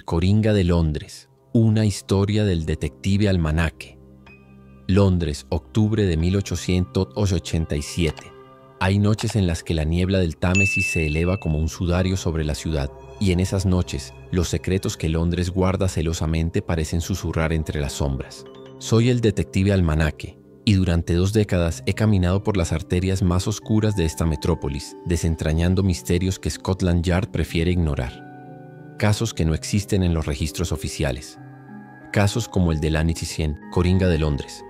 El Coringa de Londres, una historia del detective Almanaque. Londres, octubre de 1887. Hay noches en las que la niebla del Támesis se eleva como un sudario sobre la ciudad, y en esas noches, los secretos que Londres guarda celosamente parecen susurrar entre las sombras. Soy el detective Almanaque, y durante 2 décadas he caminado por las arterias más oscuras de esta metrópolis, desentrañando misterios que Scotland Yard prefiere ignorar. Casos que no existen en los registros oficiales. Casos como el de Lanity 100, Coringa de Londres.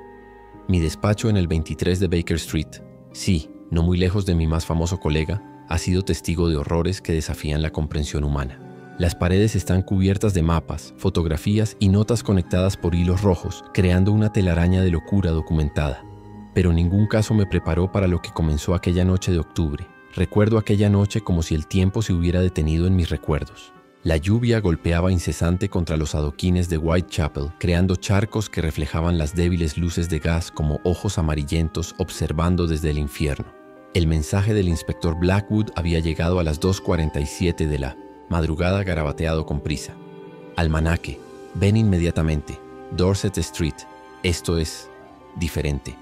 Mi despacho en el 23 de Baker Street, sí, no muy lejos de mi más famoso colega, ha sido testigo de horrores que desafían la comprensión humana. Las paredes están cubiertas de mapas, fotografías y notas conectadas por hilos rojos, creando una telaraña de locura documentada. Pero ningún caso me preparó para lo que comenzó aquella noche de octubre. Recuerdo aquella noche como si el tiempo se hubiera detenido en mis recuerdos. La lluvia golpeaba incesante contra los adoquines de Whitechapel, creando charcos que reflejaban las débiles luces de gas como ojos amarillentos observando desde el infierno. El mensaje del inspector Blackwood había llegado a las 2:47 de la madrugada, garabateado con prisa. Almanaque, ven inmediatamente. Dorset Street. Esto es diferente.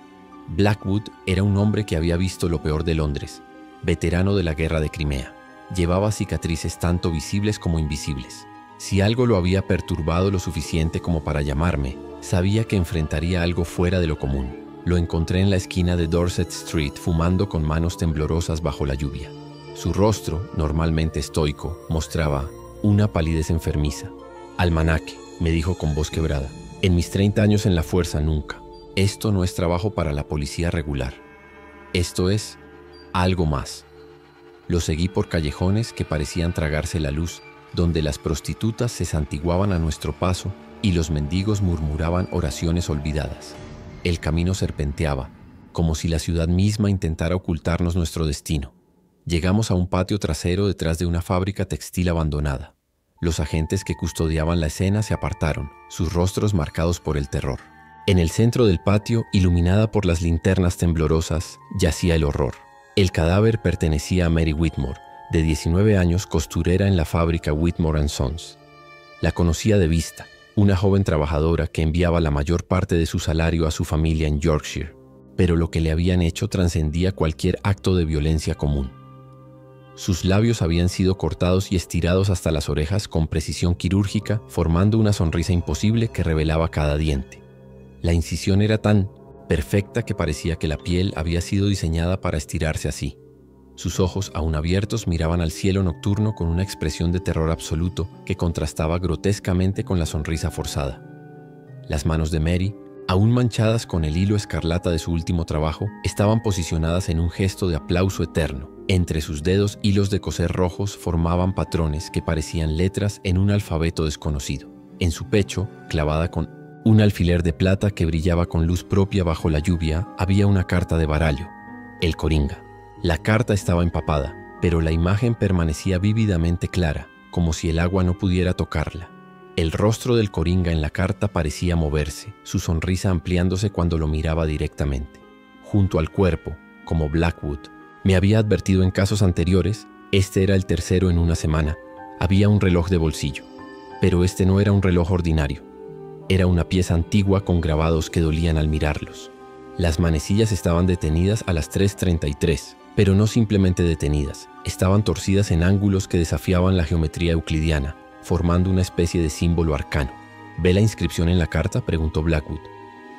Blackwood era un hombre que había visto lo peor de Londres, veterano de la guerra de Crimea. Llevaba cicatrices tanto visibles como invisibles. Si algo lo había perturbado lo suficiente como para llamarme, sabía que enfrentaría algo fuera de lo común. Lo encontré en la esquina de Dorset Street fumando con manos temblorosas bajo la lluvia. Su rostro, normalmente estoico, mostraba una palidez enfermiza. Almanaque, me dijo con voz quebrada, en mis 30 años en la fuerza nunca. Esto no es trabajo para la policía regular. Esto es algo más. Lo seguí por callejones que parecían tragarse la luz, donde las prostitutas se santiguaban a nuestro paso y los mendigos murmuraban oraciones olvidadas. El camino serpenteaba, como si la ciudad misma intentara ocultarnos nuestro destino. Llegamos a un patio trasero detrás de una fábrica textil abandonada. Los agentes que custodiaban la escena se apartaron, sus rostros marcados por el terror. En el centro del patio, iluminada por las linternas temblorosas, yacía el horror. El cadáver pertenecía a Mary Whitmore, de 19 años, costurera en la fábrica Whitmore & Sons. La conocía de vista, una joven trabajadora que enviaba la mayor parte de su salario a su familia en Yorkshire, pero lo que le habían hecho trascendía cualquier acto de violencia común. Sus labios habían sido cortados y estirados hasta las orejas con precisión quirúrgica, formando una sonrisa imposible que revelaba cada diente. La incisión era tan perfecta que parecía que la piel había sido diseñada para estirarse así. Sus ojos, aún abiertos, miraban al cielo nocturno con una expresión de terror absoluto que contrastaba grotescamente con la sonrisa forzada. Las manos de Mary, aún manchadas con el hilo escarlata de su último trabajo, estaban posicionadas en un gesto de aplauso eterno. Entre sus dedos, hilos de coser rojos formaban patrones que parecían letras en un alfabeto desconocido. En su pecho, clavada con un alfiler de plata que brillaba con luz propia bajo la lluvia, había una carta de barallo, el Coringa. La carta estaba empapada, pero la imagen permanecía vívidamente clara, como si el agua no pudiera tocarla. El rostro del Coringa en la carta parecía moverse, su sonrisa ampliándose cuando lo miraba directamente. Junto al cuerpo, como Blackwood me había advertido en casos anteriores, este era el tercero en una semana, había un reloj de bolsillo. Pero este no era un reloj ordinario. Era una pieza antigua con grabados que dolían al mirarlos. Las manecillas estaban detenidas a las 3:33, pero no simplemente detenidas, estaban torcidas en ángulos que desafiaban la geometría euclidiana, formando una especie de símbolo arcano. ¿Ve la inscripción en la carta?, preguntó Blackwood.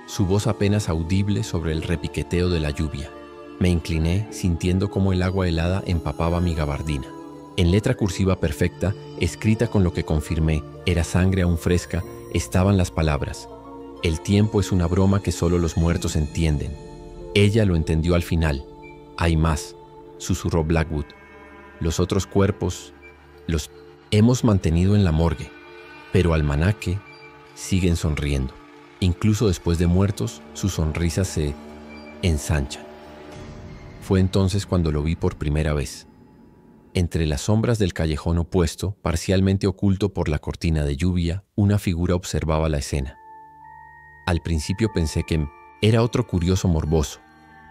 Su voz apenas audible sobre el repiqueteo de la lluvia. Me incliné, sintiendo cómo el agua helada empapaba mi gabardina. En letra cursiva perfecta, escrita con lo que confirmé, era sangre aún fresca, estaban las palabras: el tiempo es una broma que solo los muertos entienden. Ella lo entendió al final. Hay más, susurró Blackwood. Los otros cuerpos los hemos mantenido en la morgue, pero Almanaque siguen sonriendo. Incluso después de muertos, sus sonrisas se ensanchan. Fue entonces cuando lo vi por primera vez. Entre las sombras del callejón opuesto, parcialmente oculto por la cortina de lluvia, una figura observaba la escena. Al principio pensé que era otro curioso morboso,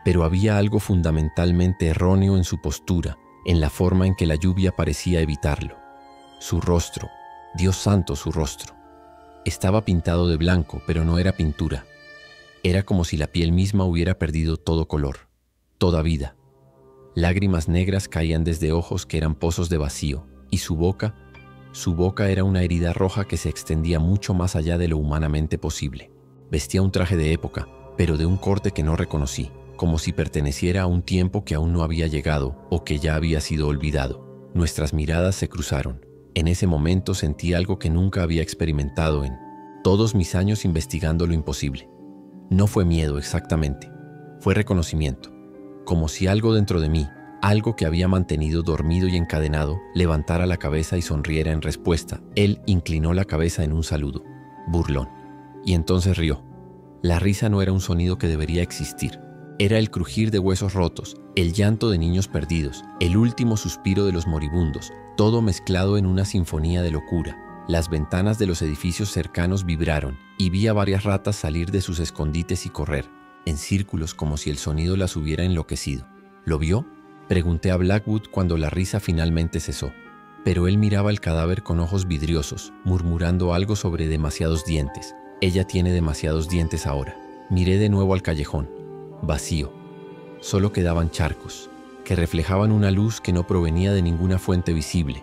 pero había algo fundamentalmente erróneo en su postura, en la forma en que la lluvia parecía evitarlo. Su rostro, Dios santo, su rostro. Estaba pintado de blanco, pero no era pintura. Era como si la piel misma hubiera perdido todo color, toda vida. Lágrimas negras caían desde ojos que eran pozos de vacío, y su boca era una herida roja que se extendía mucho más allá de lo humanamente posible. Vestía un traje de época, pero de un corte que no reconocí, como si perteneciera a un tiempo que aún no había llegado o que ya había sido olvidado. Nuestras miradas se cruzaron. En ese momento sentí algo que nunca había experimentado en todos mis años investigando lo imposible. No fue miedo exactamente, fue reconocimiento, como si algo dentro de mí, algo que había mantenido dormido y encadenado, levantara la cabeza y sonriera en respuesta. Él inclinó la cabeza en un saludo, burlón, y entonces rió. La risa no era un sonido que debería existir. Era el crujir de huesos rotos, el llanto de niños perdidos, el último suspiro de los moribundos, todo mezclado en una sinfonía de locura. Las ventanas de los edificios cercanos vibraron y vi a varias ratas salir de sus escondites y correr, en círculos como si el sonido las hubiera enloquecido. ¿Lo vio?, pregunté a Blackwood cuando la risa finalmente cesó. Pero él miraba el cadáver con ojos vidriosos, murmurando algo sobre demasiados dientes. Ella tiene demasiados dientes ahora. Miré de nuevo al callejón. Vacío. Solo quedaban charcos, que reflejaban una luz que no provenía de ninguna fuente visible.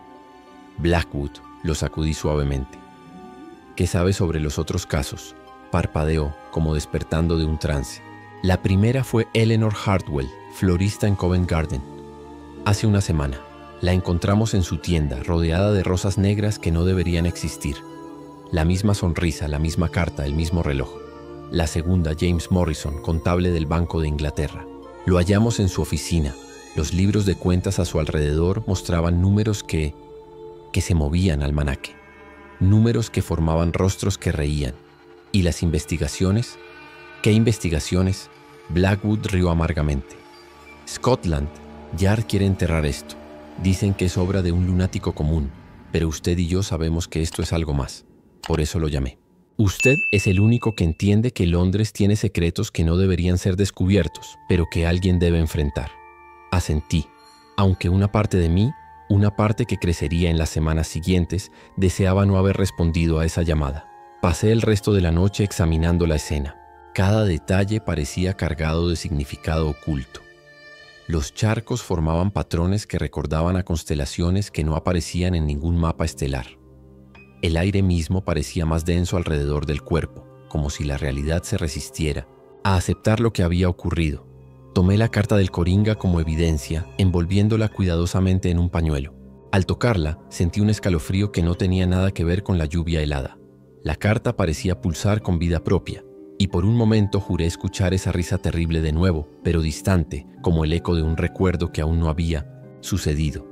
Blackwood, lo sacudí suavemente. ¿Qué sabe sobre los otros casos? Parpadeó, como despertando de un trance. La primera fue Eleanor Hartwell, florista en Covent Garden. Hace una semana. La encontramos en su tienda, rodeada de rosas negras que no deberían existir. La misma sonrisa, la misma carta, el mismo reloj. La segunda, James Morrison, contable del Banco de Inglaterra. Lo hallamos en su oficina. Los libros de cuentas a su alrededor mostraban números que se movían al almanaque. Números que formaban rostros que reían. ¿Y las investigaciones? ¿Qué investigaciones? Blackwood rió amargamente. Scotland Yard quiere enterrar esto. Dicen que es obra de un lunático común, pero usted y yo sabemos que esto es algo más. Por eso lo llamé. Usted es el único que entiende que Londres tiene secretos que no deberían ser descubiertos, pero que alguien debe enfrentar. Asentí, aunque una parte de mí, una parte que crecería en las semanas siguientes, deseaba no haber respondido a esa llamada. Pasé el resto de la noche examinando la escena. Cada detalle parecía cargado de significado oculto. Los charcos formaban patrones que recordaban a constelaciones que no aparecían en ningún mapa estelar. El aire mismo parecía más denso alrededor del cuerpo, como si la realidad se resistiera a aceptar lo que había ocurrido. Tomé la carta del Coringa como evidencia, envolviéndola cuidadosamente en un pañuelo. Al tocarla, sentí un escalofrío que no tenía nada que ver con la lluvia helada. La carta parecía pulsar con vida propia, y por un momento juré escuchar esa risa terrible de nuevo, pero distante, como el eco de un recuerdo que aún no había sucedido.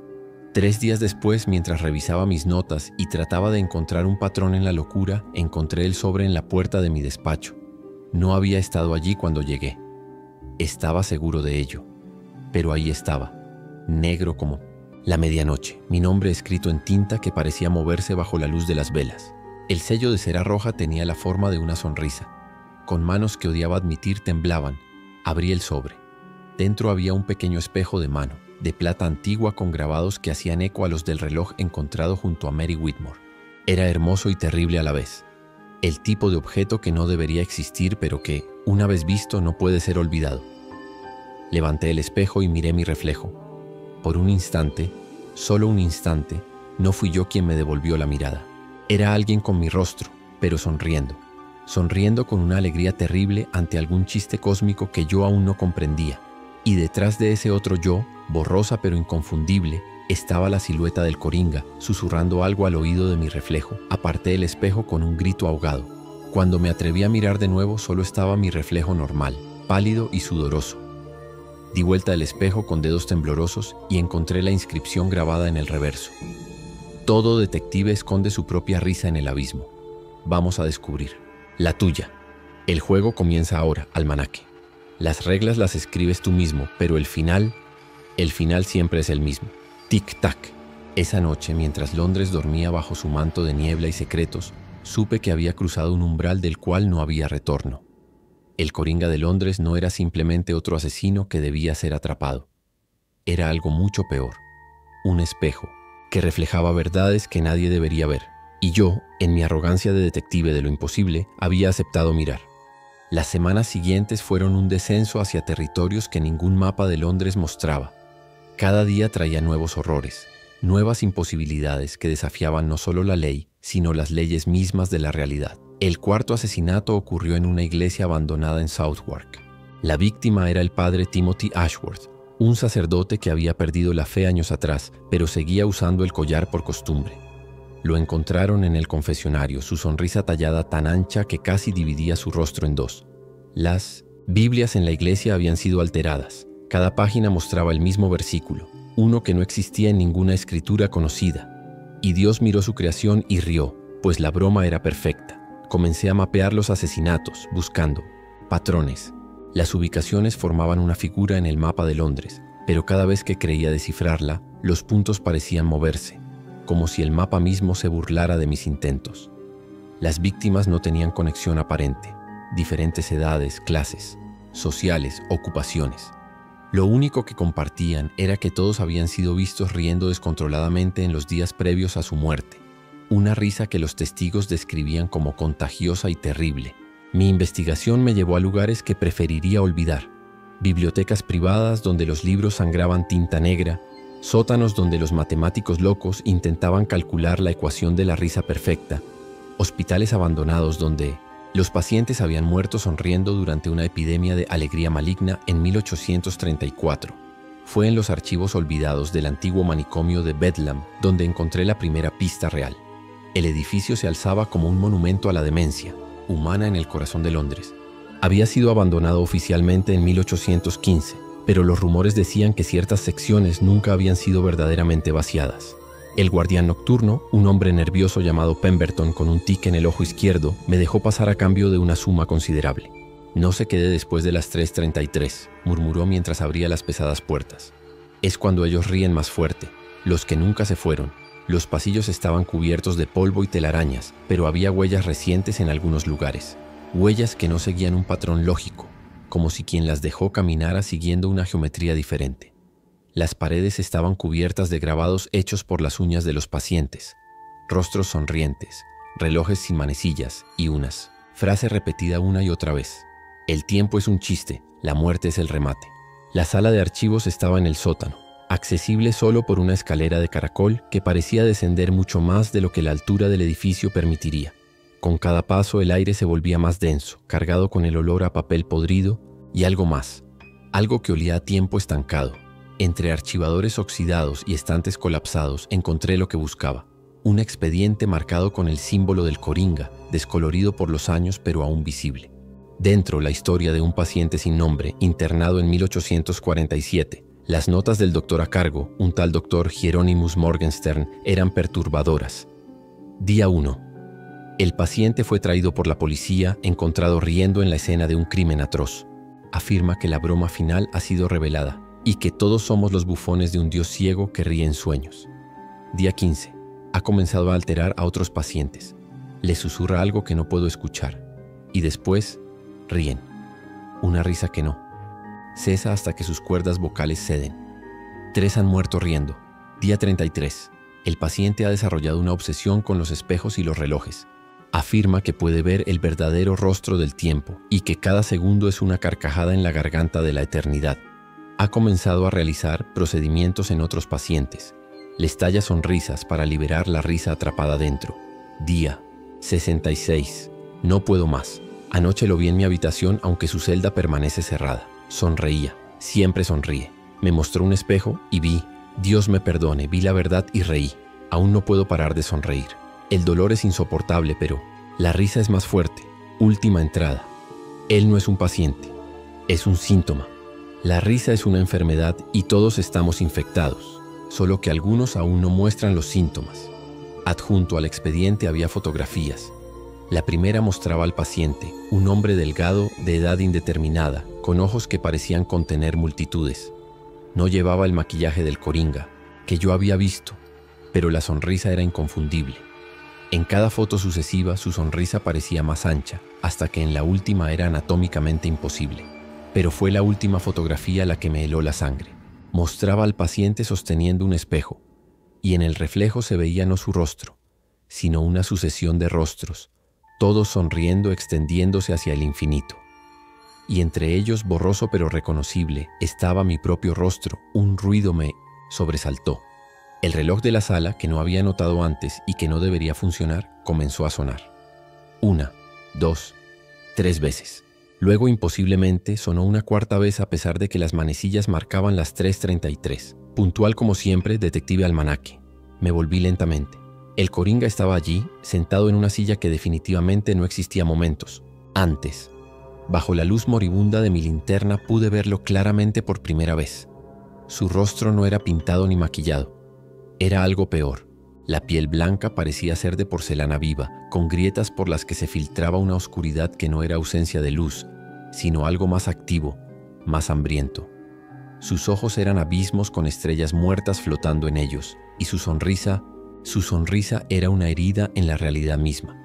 3 días después, mientras revisaba mis notas y trataba de encontrar un patrón en la locura, encontré el sobre en la puerta de mi despacho. No había estado allí cuando llegué. Estaba seguro de ello. Pero ahí estaba, negro como la medianoche, mi nombre escrito en tinta que parecía moverse bajo la luz de las velas. El sello de cera roja tenía la forma de una sonrisa. Con manos que odiaba admitir temblaban. Abrí el sobre. Dentro había un pequeño espejo de mano, de plata antigua con grabados que hacían eco a los del reloj encontrado junto a Mary Whitmore. Era hermoso y terrible a la vez. El tipo de objeto que no debería existir, pero que, una vez visto, no puede ser olvidado. Levanté el espejo y miré mi reflejo. Por un instante, solo un instante, no fui yo quien me devolvió la mirada. Era alguien con mi rostro, pero sonriendo con una alegría terrible ante algún chiste cósmico que yo aún no comprendía. Y detrás de ese otro yo, borrosa pero inconfundible, estaba la silueta del Coringa, susurrando algo al oído de mi reflejo. Aparté el espejo con un grito ahogado. Cuando me atreví a mirar de nuevo, solo estaba mi reflejo normal, pálido y sudoroso. Di vuelta el espejo con dedos temblorosos y encontré la inscripción grabada en el reverso. Todo detective esconde su propia risa en el abismo. Vamos a descubrir. La tuya. El juego comienza ahora, almanaque. Las reglas las escribes tú mismo, pero el final siempre es el mismo. Tic-tac. Esa noche, mientras Londres dormía bajo su manto de niebla y secretos, supe que había cruzado un umbral del cual no había retorno. El Coringa de Londres no era simplemente otro asesino que debía ser atrapado. Era algo mucho peor. Un espejo que reflejaba verdades que nadie debería ver. Y yo, en mi arrogancia de detective de lo imposible, había aceptado mirar. Las semanas siguientes fueron un descenso hacia territorios que ningún mapa de Londres mostraba. Cada día traía nuevos horrores, nuevas imposibilidades que desafiaban no solo la ley, sino las leyes mismas de la realidad. El cuarto asesinato ocurrió en una iglesia abandonada en Southwark. La víctima era el padre Timothy Ashworth, un sacerdote que había perdido la fe años atrás, pero seguía usando el collar por costumbre. Lo encontraron en el confesionario, su sonrisa tallada tan ancha que casi dividía su rostro en dos. Las Biblias en la iglesia habían sido alteradas. Cada página mostraba el mismo versículo, uno que no existía en ninguna escritura conocida. Y Dios miró su creación y rió, pues la broma era perfecta. Comencé a mapear los asesinatos, buscando patrones. Las ubicaciones formaban una figura en el mapa de Londres, pero cada vez que creía descifrarla, los puntos parecían moverse, como si el mapa mismo se burlara de mis intentos. Las víctimas no tenían conexión aparente, diferentes edades, clases, sociales, ocupaciones. Lo único que compartían era que todos habían sido vistos riendo descontroladamente en los días previos a su muerte, una risa que los testigos describían como contagiosa y terrible. Mi investigación me llevó a lugares que preferiría olvidar: bibliotecas privadas donde los libros sangraban tinta negra, sótanos donde los matemáticos locos intentaban calcular la ecuación de la risa perfecta, hospitales abandonados donde los pacientes habían muerto sonriendo durante una epidemia de alegría maligna en 1834. Fue en los archivos olvidados del antiguo manicomio de Bedlam donde encontré la primera pista real. El edificio se alzaba como un monumento a la demencia humana en el corazón de Londres. Había sido abandonado oficialmente en 1815, pero los rumores decían que ciertas secciones nunca habían sido verdaderamente vaciadas. El guardián nocturno, un hombre nervioso llamado Pemberton con un tic en el ojo izquierdo, me dejó pasar a cambio de una suma considerable. No se quede después de las 3:33, murmuró mientras abría las pesadas puertas. Es cuando ellos ríen más fuerte, los que nunca se fueron. Los pasillos estaban cubiertos de polvo y telarañas, pero había huellas recientes en algunos lugares. Huellas que no seguían un patrón lógico, como si quien las dejó caminara siguiendo una geometría diferente. Las paredes estaban cubiertas de grabados hechos por las uñas de los pacientes, rostros sonrientes, relojes sin manecillas y unas frase repetida una y otra vez: el tiempo es un chiste, la muerte es el remate. La sala de archivos estaba en el sótano, accesible solo por una escalera de caracol que parecía descender mucho más de lo que la altura del edificio permitiría. Con cada paso el aire se volvía más denso, cargado con el olor a papel podrido y algo más, algo que olía a tiempo estancado. Entre archivadores oxidados y estantes colapsados encontré lo que buscaba: un expediente marcado con el símbolo del coringa, descolorido por los años pero aún visible. Dentro, la historia de un paciente sin nombre, internado en 1847. Las notas del doctor a cargo, un tal doctor Hieronymus Morgenstern, eran perturbadoras. Día 1. El paciente fue traído por la policía, encontrado riendo en la escena de un crimen atroz. Afirma que la broma final ha sido revelada y que todos somos los bufones de un dios ciego que ríe en sueños. Día 15. Ha comenzado a alterar a otros pacientes. Les susurra algo que no puedo escuchar. Y después, ríen. Una risa que no cesa hasta que sus cuerdas vocales ceden. 3 han muerto riendo. Día 33. El paciente ha desarrollado una obsesión con los espejos y los relojes. Afirma que puede ver el verdadero rostro del tiempo y que cada segundo es una carcajada en la garganta de la eternidad. Ha comenzado a realizar procedimientos en otros pacientes. Les talla sonrisas para liberar la risa atrapada dentro. Día 66. No puedo más. Anoche lo vi en mi habitación aunque su celda permanece cerrada. Sonreía. Siempre sonríe. Me mostró un espejo y vi. Dios me perdone, vi la verdad y reí. Aún no puedo parar de sonreír. El dolor es insoportable, pero la risa es más fuerte. Última entrada. Él no es un paciente. Es un síntoma. La risa es una enfermedad y todos estamos infectados, solo que algunos aún no muestran los síntomas. Adjunto al expediente había fotografías. La primera mostraba al paciente, un hombre delgado de edad indeterminada, con ojos que parecían contener multitudes. No llevaba el maquillaje del coringa, que yo había visto, pero la sonrisa era inconfundible. En cada foto sucesiva su sonrisa parecía más ancha, hasta que en la última era anatómicamente imposible. Pero fue la última fotografía la que me heló la sangre. Mostraba al paciente sosteniendo un espejo, y en el reflejo se veía no su rostro, sino una sucesión de rostros, todos sonriendo extendiéndose hacia el infinito. Y entre ellos, borroso pero reconocible, estaba mi propio rostro. Un ruido me sobresaltó. El reloj de la sala, que no había notado antes y que no debería funcionar, comenzó a sonar. 1, 2, 3 veces. Luego, imposiblemente, sonó una cuarta vez a pesar de que las manecillas marcaban las 3:33. Puntual como siempre, detective Almanaque. Me volví lentamente. El Coringa estaba allí, sentado en una silla que definitivamente no existía momentos antes. Bajo la luz moribunda de mi linterna pude verlo claramente por primera vez. Su rostro no era pintado ni maquillado. Era algo peor. La piel blanca parecía ser de porcelana viva, con grietas por las que se filtraba una oscuridad que no era ausencia de luz, sino algo más activo, más hambriento. Sus ojos eran abismos con estrellas muertas flotando en ellos, y su sonrisa era una herida en la realidad misma.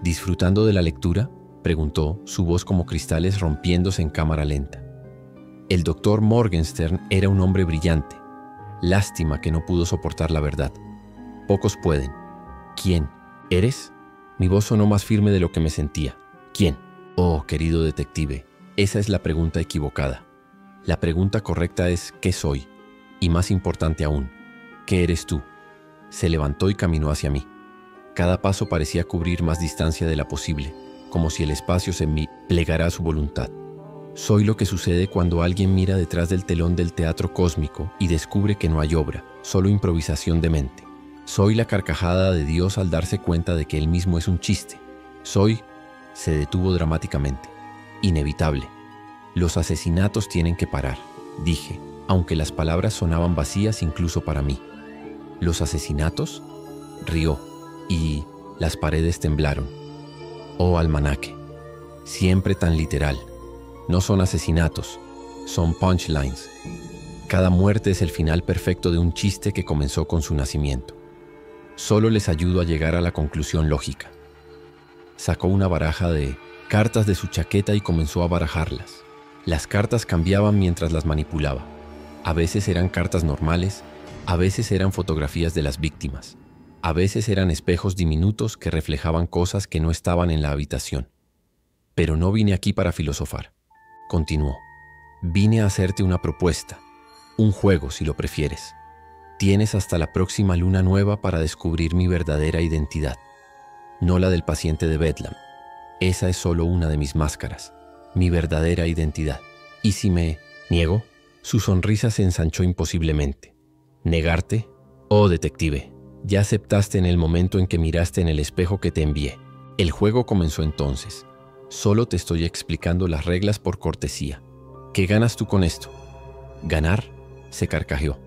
¿Disfrutando de la lectura?, preguntó, su voz como cristales rompiéndose en cámara lenta. El doctor Morgenstern era un hombre brillante. Lástima que no pudo soportar la verdad. Pocos pueden. ¿Quién eres? Mi voz sonó más firme de lo que me sentía. ¿Quién? Oh, querido detective, esa es la pregunta equivocada. La pregunta correcta es ¿qué soy? Y más importante aún, ¿qué eres tú? Se levantó y caminó hacia mí. Cada paso parecía cubrir más distancia de la posible, como si el espacio se me plegara a su voluntad. Soy lo que sucede cuando alguien mira detrás del telón del teatro cósmico y descubre que no hay obra, solo improvisación de mente. Soy la carcajada de Dios al darse cuenta de que él mismo es un chiste. Se detuvo dramáticamente. Inevitable. Los asesinatos tienen que parar, dije, aunque las palabras sonaban vacías incluso para mí. ¿Los asesinatos? Rió, y las paredes temblaron. Oh, Almanaque, siempre tan literal. No son asesinatos, son punchlines. Cada muerte es el final perfecto de un chiste que comenzó con su nacimiento. Solo les ayudo a llegar a la conclusión lógica. Sacó una baraja de cartas de su chaqueta y comenzó a barajarlas. Las cartas cambiaban mientras las manipulaba. A veces eran cartas normales, a veces eran fotografías de las víctimas, a veces eran espejos diminutos que reflejaban cosas que no estaban en la habitación. Pero no vine aquí para filosofar. Continuó. Vine a hacerte una propuesta, un juego si lo prefieres. Tienes hasta la próxima luna nueva para descubrir mi verdadera identidad. No la del paciente de Bedlam. Esa es solo una de mis máscaras. Mi verdadera identidad. ¿Y si me niego? Su sonrisa se ensanchó imposiblemente. ¿Negarte? Oh, detective, ya aceptaste en el momento en que miraste en el espejo que te envié. El juego comenzó entonces. Solo te estoy explicando las reglas por cortesía. ¿Qué ganas tú con esto? ¿Ganar? Se carcajeó.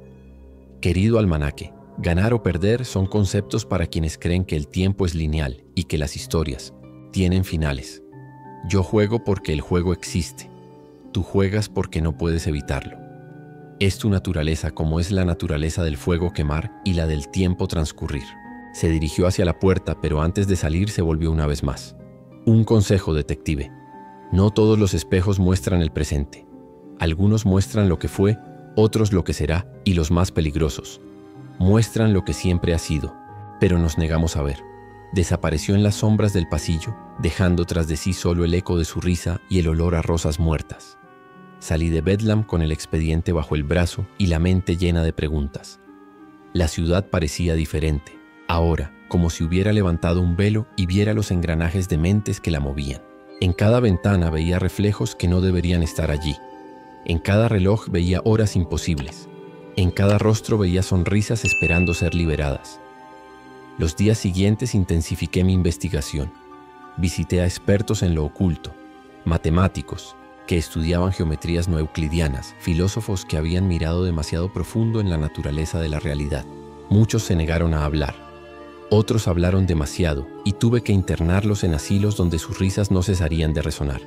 Querido Almanaque, ganar o perder son conceptos para quienes creen que el tiempo es lineal y que las historias tienen finales. Yo juego porque el juego existe. Tú juegas porque no puedes evitarlo. Es tu naturaleza como es la naturaleza del fuego quemar y la del tiempo transcurrir. Se dirigió hacia la puerta, pero antes de salir se volvió una vez más. Un consejo, detective. No todos los espejos muestran el presente. Algunos muestran lo que fue, otros lo que será, y los más peligrosos muestran lo que siempre ha sido, pero nos negamos a ver. Desapareció en las sombras del pasillo, dejando tras de sí solo el eco de su risa y el olor a rosas muertas. Salí de Bedlam con el expediente bajo el brazo y la mente llena de preguntas. La ciudad parecía diferente, ahora, como si hubiera levantado un velo y viera los engranajes de mentes que la movían. En cada ventana veía reflejos que no deberían estar allí. En cada reloj veía horas imposibles. En cada rostro veía sonrisas esperando ser liberadas. Los días siguientes intensifiqué mi investigación. Visité a expertos en lo oculto, matemáticos que estudiaban geometrías no euclidianas, filósofos que habían mirado demasiado profundo en la naturaleza de la realidad. Muchos se negaron a hablar. Otros hablaron demasiado y tuve que internarlos en asilos donde sus risas no cesarían de resonar.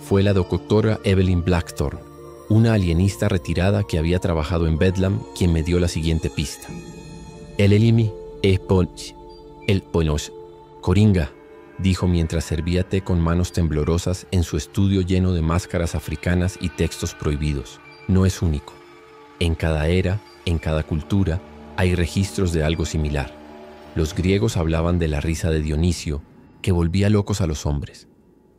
Fue la doctora Evelyn Blackthorne, una alienista retirada que había trabajado en Bedlam, quien me dio la siguiente pista. El elimi es ponch, el ponos. Coringa, dijo mientras servía té con manos temblorosas en su estudio lleno de máscaras africanas y textos prohibidos. No es único. En cada era, en cada cultura, hay registros de algo similar. Los griegos hablaban de la risa de Dionisio, que volvía locos a los hombres.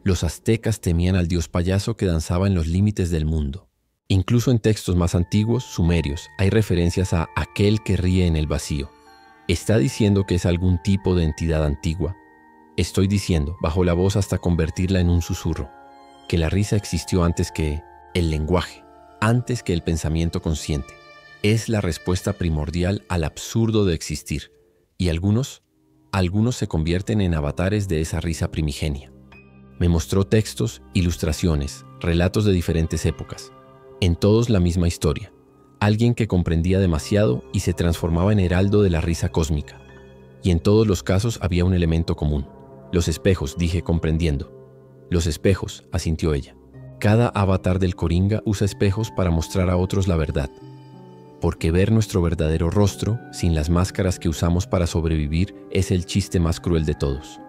Los aztecas temían al dios payaso que danzaba en los límites del mundo. Incluso en textos más antiguos, sumerios, hay referencias a aquel que ríe en el vacío. ¿Está diciendo que es algún tipo de entidad antigua? Estoy diciendo, bajo la voz hasta convertirla en un susurro, que la risa existió antes que el lenguaje, antes que el pensamiento consciente. Es la respuesta primordial al absurdo de existir, y algunos se convierten en avatares de esa risa primigenia. Me mostró textos, ilustraciones, relatos de diferentes épocas, en todos la misma historia. Alguien que comprendía demasiado y se transformaba en heraldo de la risa cósmica. Y en todos los casos había un elemento común. Los espejos, dije comprendiendo. Los espejos, asintió ella. Cada avatar del Coringa usa espejos para mostrar a otros la verdad. Porque ver nuestro verdadero rostro, sin las máscaras que usamos para sobrevivir, es el chiste más cruel de todos.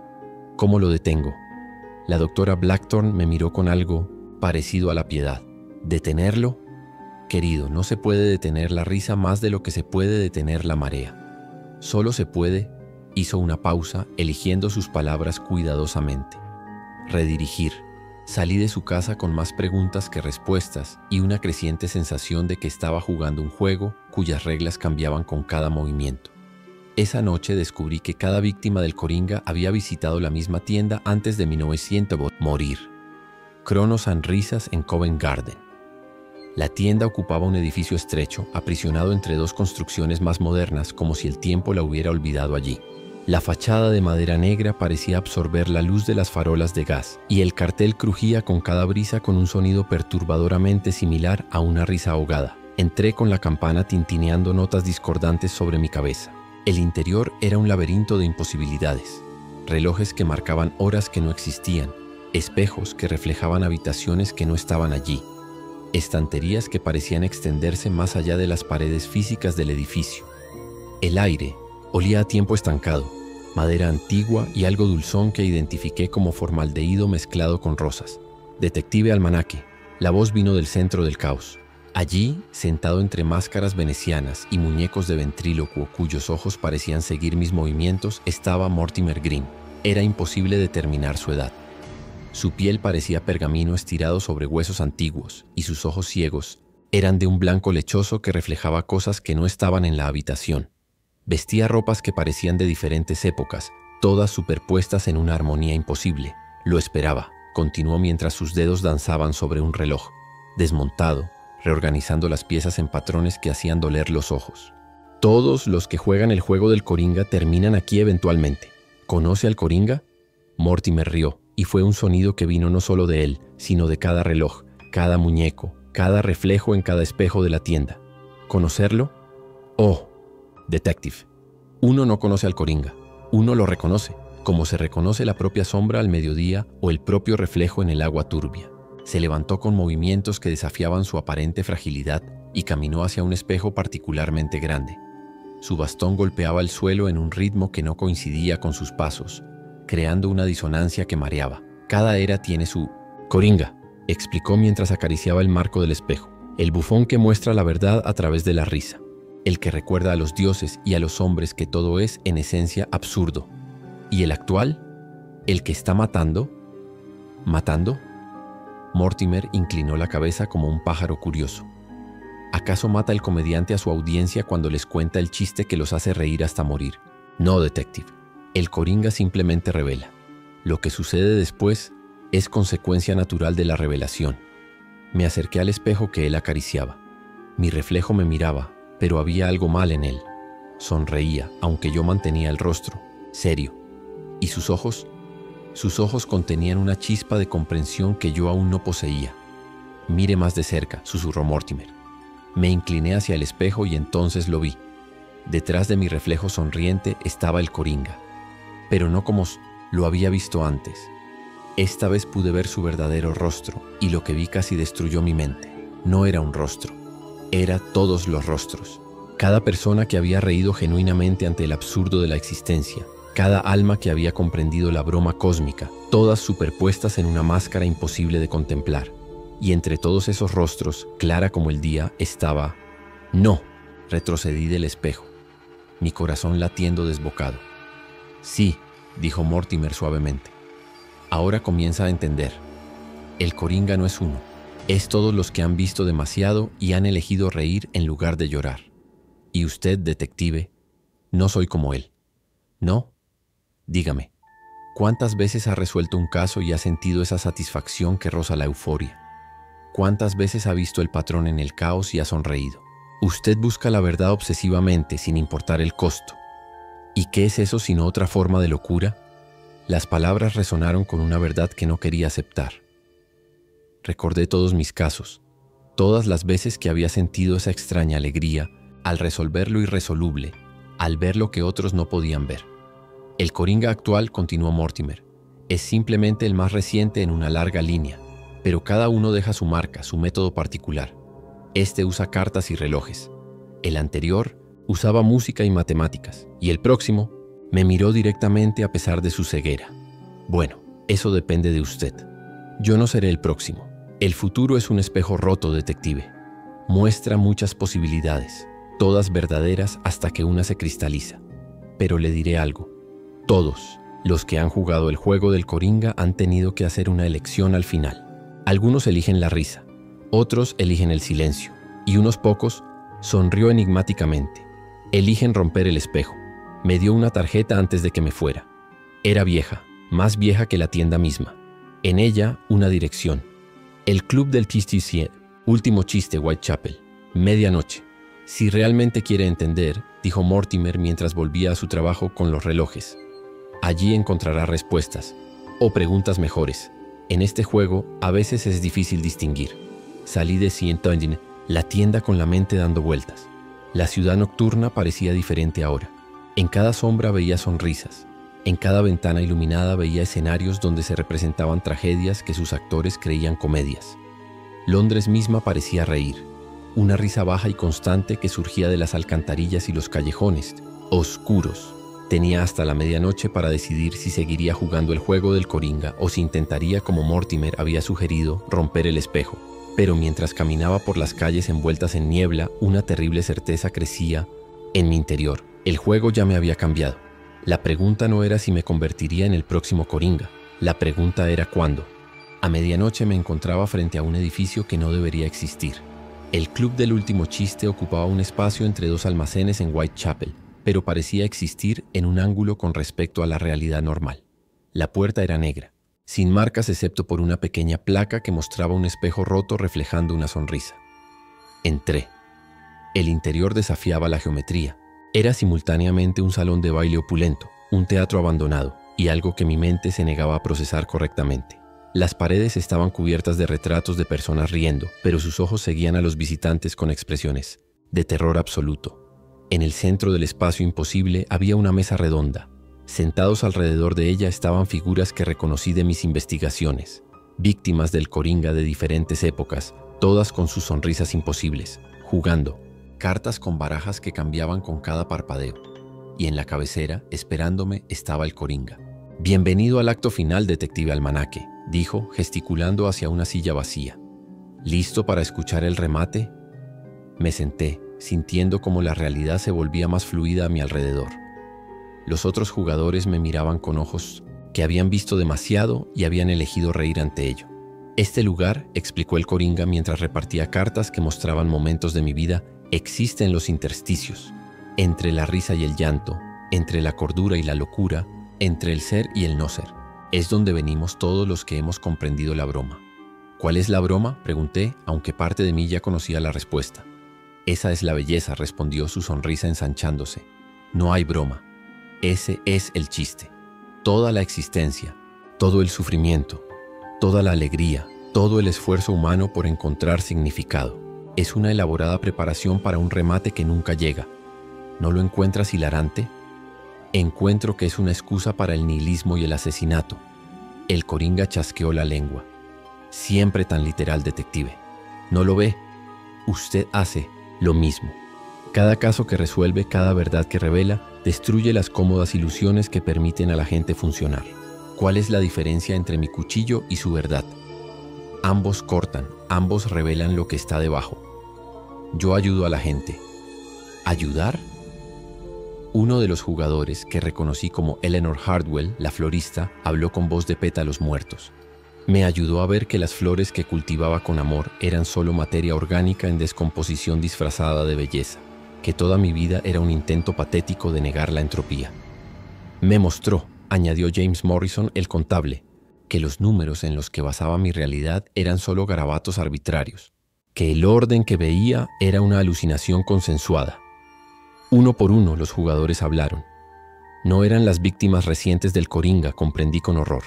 ¿Cómo lo detengo? La doctora Blackthorne me miró con algo parecido a la piedad. ¿Detenerlo? Querido, no se puede detener la risa más de lo que se puede detener la marea. Solo se puede, hizo una pausa, eligiendo sus palabras cuidadosamente. Redirigir. Salí de su casa con más preguntas que respuestas y una creciente sensación de que estaba jugando un juego cuyas reglas cambiaban con cada movimiento. Esa noche descubrí que cada víctima del Coringa había visitado la misma tienda antes de 1900 morir. Cronos and Risas en Covent Garden. La tienda ocupaba un edificio estrecho, aprisionado entre dos construcciones más modernas, como si el tiempo la hubiera olvidado allí. La fachada de madera negra parecía absorber la luz de las farolas de gas, y el cartel crujía con cada brisa con un sonido perturbadoramente similar a una risa ahogada. Entré con la campana tintineando notas discordantes sobre mi cabeza. El interior era un laberinto de imposibilidades. Relojes que marcaban horas que no existían, espejos que reflejaban habitaciones que no estaban allí, estanterías que parecían extenderse más allá de las paredes físicas del edificio. El aire olía a tiempo estancado, madera antigua y algo dulzón que identifiqué como formaldehído mezclado con rosas. Detective Almanaque. La voz vino del centro del caos. Allí, sentado entre máscaras venecianas y muñecos de ventrílocuo cuyos ojos parecían seguir mis movimientos, estaba Mortimer Green. Era imposible determinar su edad. Su piel parecía pergamino estirado sobre huesos antiguos, y sus ojos ciegos eran de un blanco lechoso que reflejaba cosas que no estaban en la habitación. Vestía ropas que parecían de diferentes épocas, todas superpuestas en una armonía imposible. Lo esperaba, continuó mientras sus dedos danzaban sobre un reloj, desmontado, reorganizando las piezas en patrones que hacían doler los ojos. Todos los que juegan el juego del Coringa terminan aquí eventualmente. ¿Conoce al Coringa? Mortimer rió, y fue un sonido que vino no solo de él, sino de cada reloj, cada muñeco, cada reflejo en cada espejo de la tienda. ¿Conocerlo? Oh, Detective. Uno no conoce al Coringa, uno lo reconoce, como se reconoce la propia sombra al mediodía o el propio reflejo en el agua turbia. Se levantó con movimientos que desafiaban su aparente fragilidad y caminó hacia un espejo particularmente grande. Su bastón golpeaba el suelo en un ritmo que no coincidía con sus pasos, creando una disonancia que mareaba. Cada era tiene su Coringa, explicó mientras acariciaba el marco del espejo, el bufón que muestra la verdad a través de la risa, el que recuerda a los dioses y a los hombres que todo es, en esencia, absurdo. ¿Y el actual? ¿El que está matando? ¿Matando? Mortimer inclinó la cabeza como un pájaro curioso. ¿Acaso mata el comediante a su audiencia cuando les cuenta el chiste que los hace reír hasta morir? No, detective. El Coringa simplemente revela. Lo que sucede después es consecuencia natural de la revelación. Me acerqué al espejo que él acariciaba. Mi reflejo me miraba, pero había algo mal en él. Sonreía, aunque yo mantenía el rostro, serio. ¿Y sus ojos? Sus ojos contenían una chispa de comprensión que yo aún no poseía. Mire más de cerca, susurró Mortimer. Me incliné hacia el espejo y entonces lo vi. Detrás de mi reflejo sonriente estaba el Coringa, pero no como lo había visto antes. Esta vez pude ver su verdadero rostro, y lo que vi casi destruyó mi mente. No era un rostro, era todos los rostros. Cada persona que había reído genuinamente ante el absurdo de la existencia, cada alma que había comprendido la broma cósmica, todas superpuestas en una máscara imposible de contemplar. Y entre todos esos rostros, clara como el día, estaba... No, retrocedí del espejo, mi corazón latiendo desbocado. Sí, dijo Mortimer suavemente. Ahora comienza a entender. El Coringa no es uno. Es todos los que han visto demasiado y han elegido reír en lugar de llorar. Y usted, detective, no soy como él. ¿No? Dígame, ¿cuántas veces ha resuelto un caso y ha sentido esa satisfacción que roza la euforia? ¿Cuántas veces ha visto el patrón en el caos y ha sonreído? Usted busca la verdad obsesivamente sin importar el costo. ¿Y qué es eso sino otra forma de locura? Las palabras resonaron con una verdad que no quería aceptar. Recordé todos mis casos, todas las veces que había sentido esa extraña alegría al resolver lo irresoluble, al ver lo que otros no podían ver. El Coringa actual, continuó Mortimer, es simplemente el más reciente en una larga línea, pero cada uno deja su marca, su método particular. Este usa cartas y relojes. El anterior usaba música y matemáticas, y el próximo me miró directamente a pesar de su ceguera. Bueno, eso depende de usted. Yo no seré el próximo. El futuro es un espejo roto, detective. Muestra muchas posibilidades, todas verdaderas hasta que una se cristaliza. Pero le diré algo. Todos los que han jugado el juego del Coringa han tenido que hacer una elección al final. Algunos eligen la risa, otros eligen el silencio, y unos pocos, sonrió enigmáticamente, eligen romper el espejo. Me dio una tarjeta antes de que me fuera. Era vieja, más vieja que la tienda misma. En ella, una dirección. El Club del Justicier, último chiste, Whitechapel, medianoche. Si realmente quiere entender, dijo Mortimer mientras volvía a su trabajo con los relojes. Allí encontrará respuestas, o preguntas mejores. En este juego, a veces es difícil distinguir. Salí de Saint-Ouen, la tienda con la mente dando vueltas. La ciudad nocturna parecía diferente ahora. En cada sombra veía sonrisas. En cada ventana iluminada veía escenarios donde se representaban tragedias que sus actores creían comedias. Londres misma parecía reír. Una risa baja y constante que surgía de las alcantarillas y los callejones, oscuros. Tenía hasta la medianoche para decidir si seguiría jugando el juego del Coringa o si intentaría, como Mortimer había sugerido, romper el espejo. Pero mientras caminaba por las calles envueltas en niebla, una terrible certeza crecía en mi interior. El juego ya me había cambiado. La pregunta no era si me convertiría en el próximo Coringa. La pregunta era cuándo. A medianoche me encontraba frente a un edificio que no debería existir. El Club del Último Chiste ocupaba un espacio entre dos almacenes en Whitechapel, pero parecía existir en un ángulo con respecto a la realidad normal. La puerta era negra, sin marcas excepto por una pequeña placa que mostraba un espejo roto reflejando una sonrisa. Entré. El interior desafiaba la geometría. Era simultáneamente un salón de baile opulento, un teatro abandonado y algo que mi mente se negaba a procesar correctamente. Las paredes estaban cubiertas de retratos de personas riendo, pero sus ojos seguían a los visitantes con expresiones de terror absoluto. En el centro del espacio imposible había una mesa redonda. Sentados alrededor de ella estaban figuras que reconocí de mis investigaciones, víctimas del Coringa de diferentes épocas, todas con sus sonrisas imposibles, jugando. Cartas con barajas que cambiaban con cada parpadeo, y en la cabecera, esperándome, estaba el Coringa. «Bienvenido al acto final, detective Almanaque», dijo, gesticulando hacia una silla vacía. «¿Listo para escuchar el remate?» Me senté, sintiendo como la realidad se volvía más fluida a mi alrededor. Los otros jugadores me miraban con ojos que habían visto demasiado y habían elegido reír ante ello. «Este lugar», explicó el Coringa mientras repartía cartas que mostraban momentos de mi vida, existen los intersticios, entre la risa y el llanto, entre la cordura y la locura, entre el ser y el no ser. Es donde venimos todos los que hemos comprendido la broma. ¿Cuál es la broma?, pregunté, aunque parte de mí ya conocía la respuesta. Esa es la belleza, respondió, su sonrisa ensanchándose. No hay broma. Ese es el chiste. Toda la existencia, todo el sufrimiento, toda la alegría, todo el esfuerzo humano por encontrar significado. Es una elaborada preparación para un remate que nunca llega. ¿No lo encuentras hilarante? Encuentro que es una excusa para el nihilismo y el asesinato. El Coringa chasqueó la lengua. Siempre tan literal, detective. ¿No lo ve? Usted hace lo mismo. Cada caso que resuelve, cada verdad que revela, destruye las cómodas ilusiones que permiten a la gente funcionar. ¿Cuál es la diferencia entre mi cuchillo y su verdad? Ambos cortan, ambos revelan lo que está debajo. Yo ayudo a la gente. ¿Ayudar? Uno de los jugadores, que reconocí como Eleanor Hardwell, la florista, habló con voz de pétalos muertos. Me ayudó a ver que las flores que cultivaba con amor eran solo materia orgánica en descomposición disfrazada de belleza, que toda mi vida era un intento patético de negar la entropía. Me mostró, añadió James Morrison, el contable, que los números en los que basaba mi realidad eran solo garabatos arbitrarios, que el orden que veía era una alucinación consensuada. Uno por uno los jugadores hablaron. No eran las víctimas recientes del Coringa, comprendí con horror.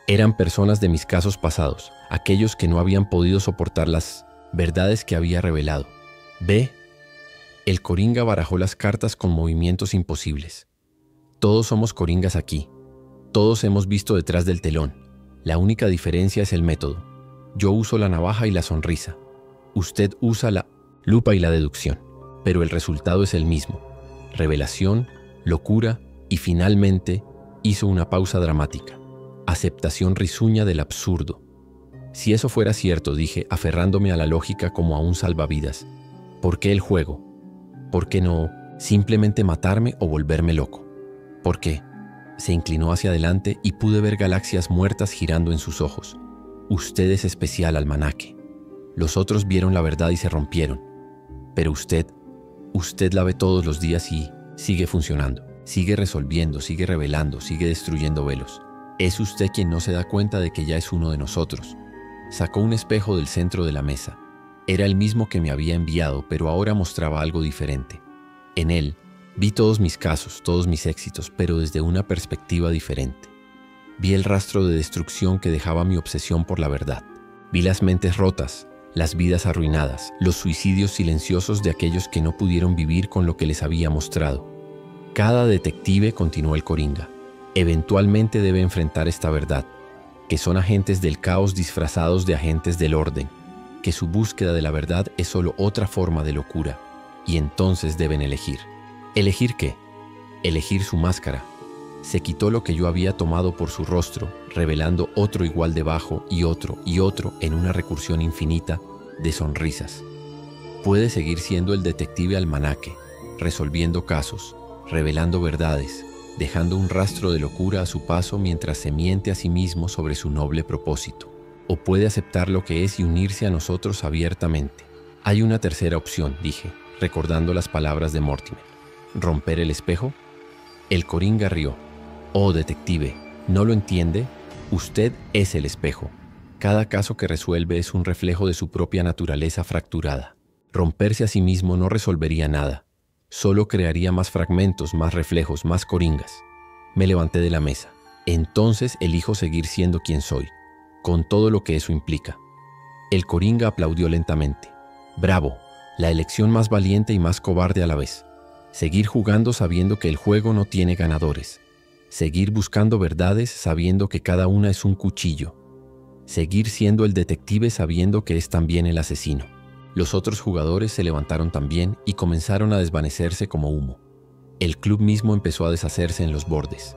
Eran personas de mis casos pasados, aquellos que no habían podido soportar las verdades que había revelado. Ve, el Coringa barajó las cartas con movimientos imposibles. Todos somos Coringas aquí. Todos hemos visto detrás del telón. La única diferencia es el método. Yo uso la navaja y la sonrisa. Usted usa la lupa y la deducción. Pero el resultado es el mismo. Revelación, locura y finalmente hizo una pausa dramática. Aceptación risueña del absurdo. Si eso fuera cierto, dije, aferrándome a la lógica como a un salvavidas, ¿por qué el juego? ¿Por qué no simplemente matarme o volverme loco? ¿Por qué? Se inclinó hacia adelante y pude ver galaxias muertas girando en sus ojos. Usted es especial, almanaque. Los otros vieron la verdad y se rompieron. Pero usted la ve todos los días y sigue funcionando. Sigue resolviendo, sigue revelando, sigue destruyendo velos. Es usted quien no se da cuenta de que ya es uno de nosotros. Sacó un espejo del centro de la mesa. Era el mismo que me había enviado, pero ahora mostraba algo diferente. En él, vi todos mis casos, todos mis éxitos, pero desde una perspectiva diferente. Vi el rastro de destrucción que dejaba mi obsesión por la verdad. Vi las mentes rotas, las vidas arruinadas, los suicidios silenciosos de aquellos que no pudieron vivir con lo que les había mostrado. Cada detective, continuó el Coringa, eventualmente debe enfrentar esta verdad, que son agentes del caos disfrazados de agentes del orden, que su búsqueda de la verdad es solo otra forma de locura, y entonces deben elegir. ¿Elegir qué? Elegir su máscara. Se quitó lo que yo había tomado por su rostro, revelando otro igual de bajo y otro en una recursión infinita de sonrisas. Puede seguir siendo el detective almanaque, resolviendo casos, revelando verdades, dejando un rastro de locura a su paso mientras se miente a sí mismo sobre su noble propósito. O puede aceptar lo que es y unirse a nosotros abiertamente. Hay una tercera opción, dije, recordando las palabras de Mortimer. ¿Romper el espejo? El Coringa rió. Oh, detective, ¿no lo entiende? Usted es el espejo. Cada caso que resuelve es un reflejo de su propia naturaleza fracturada. Romperse a sí mismo no resolvería nada. Solo crearía más fragmentos, más reflejos, más coringas. Me levanté de la mesa. Entonces elijo seguir siendo quien soy, con todo lo que eso implica. El Coringa aplaudió lentamente. Bravo, la elección más valiente y más cobarde a la vez. Seguir jugando sabiendo que el juego no tiene ganadores. Seguir buscando verdades sabiendo que cada una es un cuchillo. Seguir siendo el detective sabiendo que es también el asesino. Los otros jugadores se levantaron también y comenzaron a desvanecerse como humo. El club mismo empezó a deshacerse en los bordes.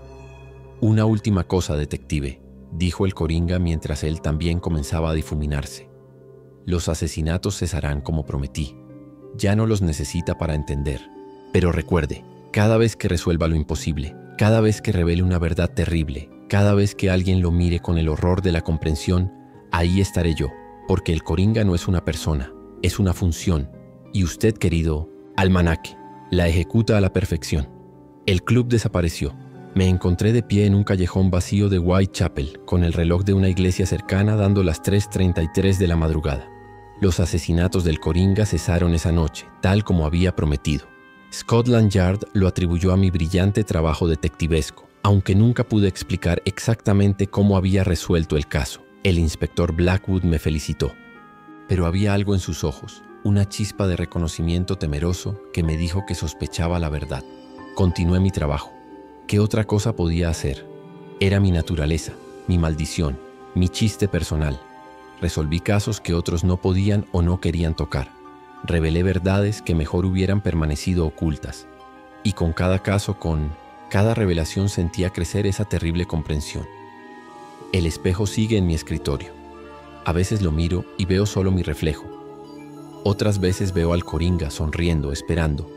Una última cosa, detective, dijo el Coringa mientras él también comenzaba a difuminarse. Los asesinatos cesarán como prometí. Ya no los necesita para entender. Pero recuerde, cada vez que resuelva lo imposible, cada vez que revele una verdad terrible, cada vez que alguien lo mire con el horror de la comprensión, ahí estaré yo, porque el Coringa no es una persona, es una función, y usted, querido almanaque, la ejecuta a la perfección. El club desapareció. Me encontré de pie en un callejón vacío de Whitechapel, con el reloj de una iglesia cercana dando las 3:33 de la madrugada. Los asesinatos del Coringa cesaron esa noche, tal como había prometido. Scotland Yard lo atribuyó a mi brillante trabajo detectivesco, aunque nunca pude explicar exactamente cómo había resuelto el caso. El inspector Blackwood me felicitó. Pero había algo en sus ojos, una chispa de reconocimiento temeroso que me dijo que sospechaba la verdad. Continué mi trabajo. ¿Qué otra cosa podía hacer? Era mi naturaleza, mi maldición, mi chiste personal. Resolví casos que otros no podían o no querían tocar. Revelé verdades que mejor hubieran permanecido ocultas. Y con cada caso, con cada revelación sentía crecer esa terrible comprensión. El espejo sigue en mi escritorio. A veces lo miro y veo solo mi reflejo. Otras veces veo al Coringa sonriendo, esperando.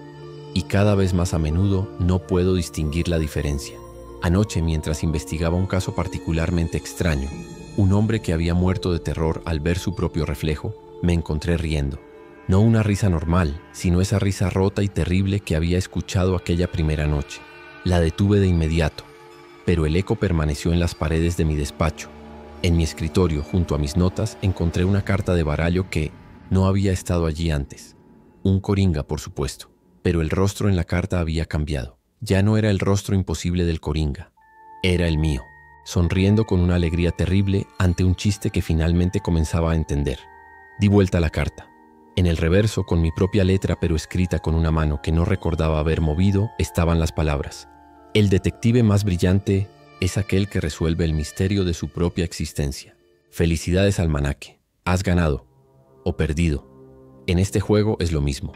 y cada vez más a menudo no puedo distinguir la diferencia. Anoche, mientras investigaba un caso particularmente extraño, un hombre que había muerto de terror al ver su propio reflejo, me encontré riendo. No una risa normal, sino esa risa rota y terrible que había escuchado aquella primera noche. La detuve de inmediato, pero el eco permaneció en las paredes de mi despacho. En mi escritorio, junto a mis notas, encontré una carta de barallo que no había estado allí antes. Un coringa, por supuesto, pero el rostro en la carta había cambiado. Ya no era el rostro imposible del coringa, era el mío, sonriendo con una alegría terrible ante un chiste que finalmente comenzaba a entender. Di vuelta a la carta. En el reverso, con mi propia letra pero escrita con una mano que no recordaba haber movido, estaban las palabras: el detective más brillante es aquel que resuelve el misterio de su propia existencia. Felicidades, almanaque. Has ganado o perdido. En este juego es lo mismo.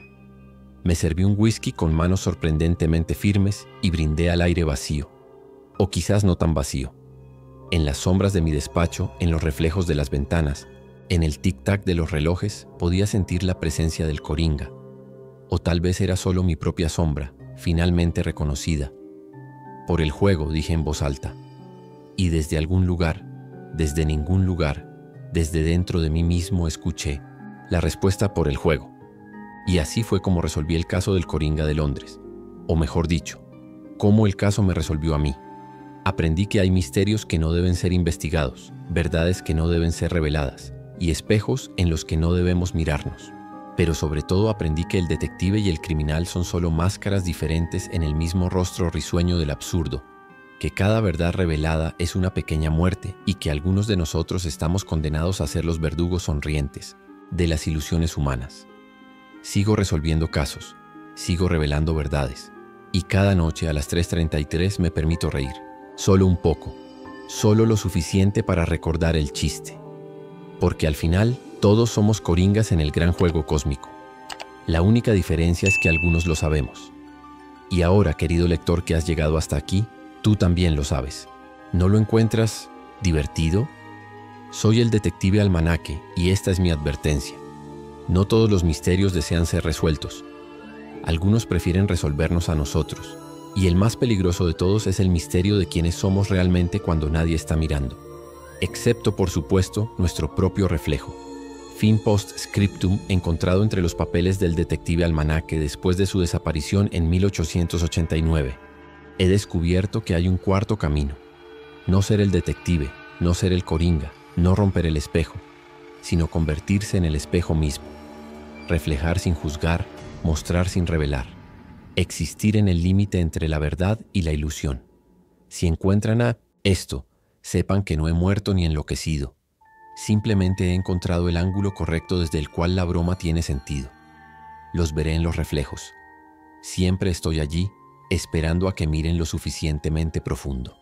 Me serví un whisky con manos sorprendentemente firmes y brindé al aire vacío, o quizás no tan vacío. En las sombras de mi despacho, en los reflejos de las ventanas, en el tic-tac de los relojes, podía sentir la presencia del coringa. O tal vez era solo mi propia sombra, finalmente reconocida. Por el juego, dije en voz alta. Y desde algún lugar, desde ningún lugar, desde dentro de mí mismo escuché la respuesta: por el juego. Y así fue como resolví el caso del coringa de Londres. O mejor dicho, cómo el caso me resolvió a mí. Aprendí que hay misterios que no deben ser investigados, verdades que no deben ser reveladas, y espejos en los que no debemos mirarnos. Pero sobre todo aprendí que el detective y el criminal son solo máscaras diferentes en el mismo rostro risueño del absurdo, que cada verdad revelada es una pequeña muerte y que algunos de nosotros estamos condenados a ser los verdugos sonrientes de las ilusiones humanas. Sigo resolviendo casos, sigo revelando verdades, y cada noche a las 3:33 me permito reír, solo un poco, solo lo suficiente para recordar el chiste. Porque al final, todos somos coringas en el gran juego cósmico. La única diferencia es que algunos lo sabemos. Y ahora, querido lector que has llegado hasta aquí, tú también lo sabes. ¿No lo encuentras divertido? Soy el detective Almanaque y esta es mi advertencia. No todos los misterios desean ser resueltos. Algunos prefieren resolvernos a nosotros. Y el más peligroso de todos es el misterio de quiénes somos realmente cuando nadie está mirando. Excepto, por supuesto, nuestro propio reflejo. Fin post-scriptum encontrado entre los papeles del detective Almanaque después de su desaparición en 1889. He descubierto que hay un cuarto camino. No ser el detective, no ser el coringa, no romper el espejo, sino convertirse en el espejo mismo. Reflejar sin juzgar, mostrar sin revelar. Existir en el límite entre la verdad y la ilusión. Si encuentran a esto, sepan que no he muerto ni enloquecido. Simplemente he encontrado el ángulo correcto desde el cual la broma tiene sentido. Los veré en los reflejos. Siempre estoy allí, esperando a que miren lo suficientemente profundo.